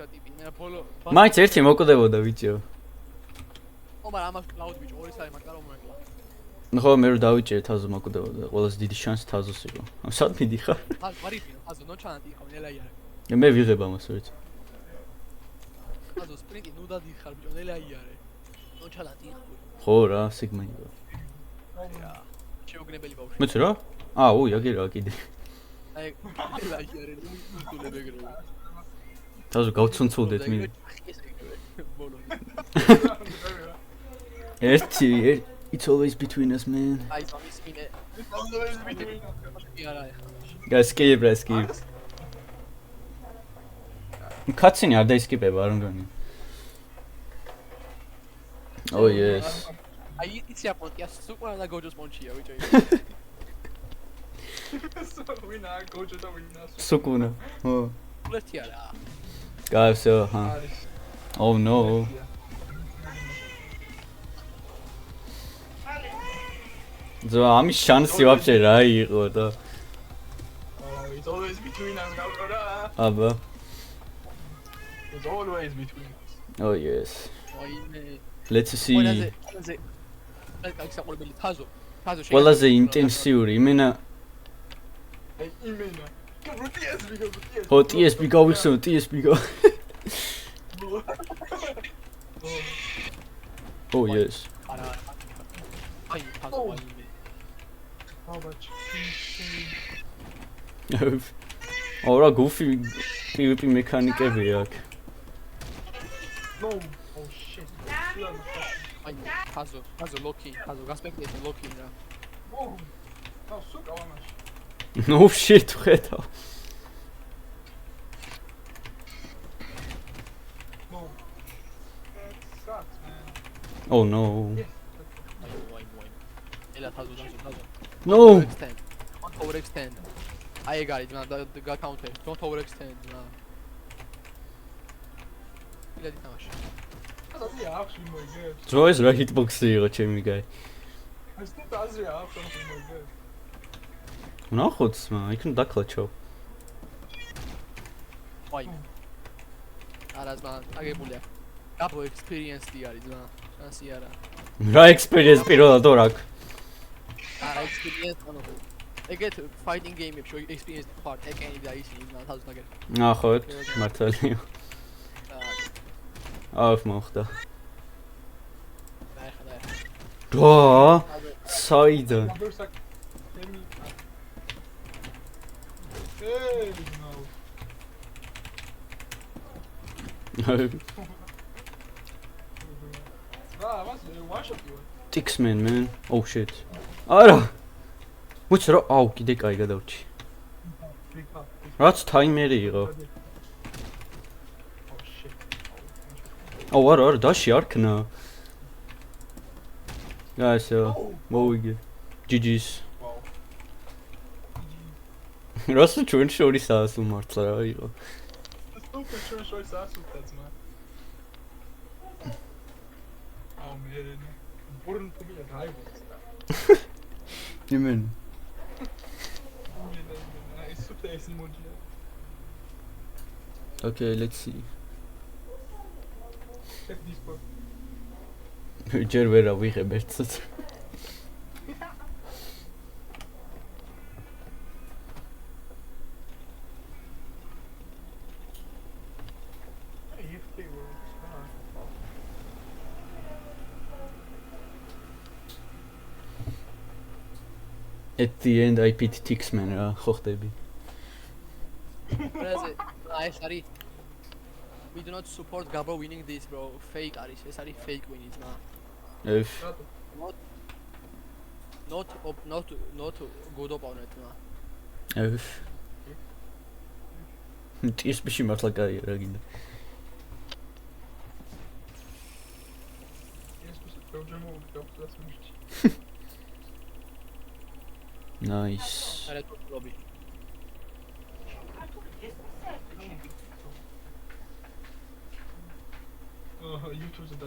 რა ტიპი მე ბოლო მაინც ერთი მოკვდებოდა ბიჭო ო მაგრამ ამას კლაუდ ბიჭო ორი სარი მაგ რომ მოეკლა ხო მე რო დავიჭერე თაზო მოკვდებოდა ყველაზე დიდი შანსი თაზოს იყო სად მიდიხარ ვარიფინო თაზო ნოჩანატი იყო ნელა იარე მე ვიღებ ამას ვერც თაზო სპრინტი ნუ დადიხარ ბიჭო ნელა იარე ნოჩანატი იყო ხო რა სიგმა იყო რა შეუგნებელი ბავშვი მეც რა უი აგი რა კიდე აი ნელა იარე ნუ მიტულებ ეგრევე თაზო გავცუნცულდეთ მე ბოლო ერთი it's always between us man აი სამის მინე it's always between us იარა გასკიპ კაცინი არ დაისკიპება არ მგონი oh yes აი იცი აპონტია სუყურა და გოჯოს პონჩია ბიჭო ვინა გოჯო და ვინა სუკუნა ო პლესტია რა გავსო ჰა oh no ზო ამის შანსი ვაფშე რა იყო და it's always between us გავყრა აბა it's always between us oh yes let's see ყველაზე ინტენსიური იმენა ო TSB გავიხსენო TSB გა oh yes აი თაზო აიმე ორა გუფი PvP მექანიკები აქვს no oh shit აი თაზო ლოკი თაზო გასპექტია ლოკი რა ო სუკა ვამაში no shit ხედა no that sucks man oh no ela თაზო no don't overextend აი ეგარი ძმა და counter don't overextend რა ილადი თამაში აზრი აქვს იმოგე დროის რა hitbox-ი იყო ჩემი გაი ეს თუ აზრი აქვს იმოგე ნახოთ სმა იქნ დაკლაჩო აი არა ძმა აგებულია გაბო experience-ი არის ძმა შანსი არა რა experience პირველად ორ აქვს არა experience ანუ ეგეთ fighting game-ებში experience part ეკენი და ისინი ძმა თავს ნაგერ ნახოთ მართალია აუф მოხდა რა საიდან Tixman man oh shit არა მოიც რა აუ კიდე კაი გადავრჩი რაც ტაიმერი იყო აუ არა დაში არქნა guys მოვიგე GG's რას ჩვენ შორის ასულ მართლა რა იყო ჩვენ შორის ასულთაც მა აუ მე ბურნ თუმია გაიგოცა იმენ okay let's see ჯერ ვერ ავიღებ ერთსაც at the end I pity Tixman რა ხო ხდები ეს არის we do not support Gabo winning this bro fake არის ეს არის fake win-ი ძმა if not good opponent ძმა if TSB-ში მართლა კაია რა გინდა nice YouTube